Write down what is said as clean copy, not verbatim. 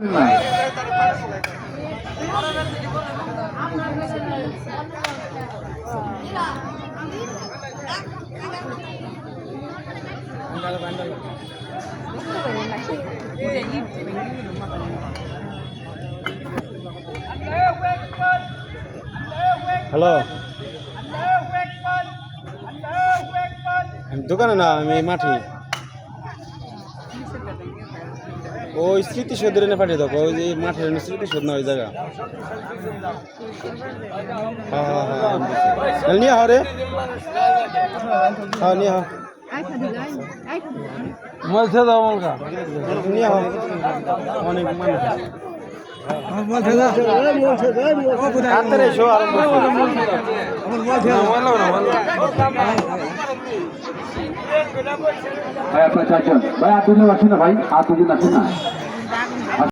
Hello, দোকানে না, আমি মাঠে। ওই স্মৃতিসৌধ এনে পাঠিয়ে দেবো, ওই যে মাঠের স্মৃতিসৌধ না ওই জায়গা। হ্যাঁ হ্যাঁ হ্যাঁ, নিয়ে হরে হ্যাঁ নিয়ে হ মলছে দাও মলকা নিয়ে হ অনেক মানুষ ভাই আপনার চারজন ভাই, আর দুজন আসেন না ভাই, আর দুজন আসেন না।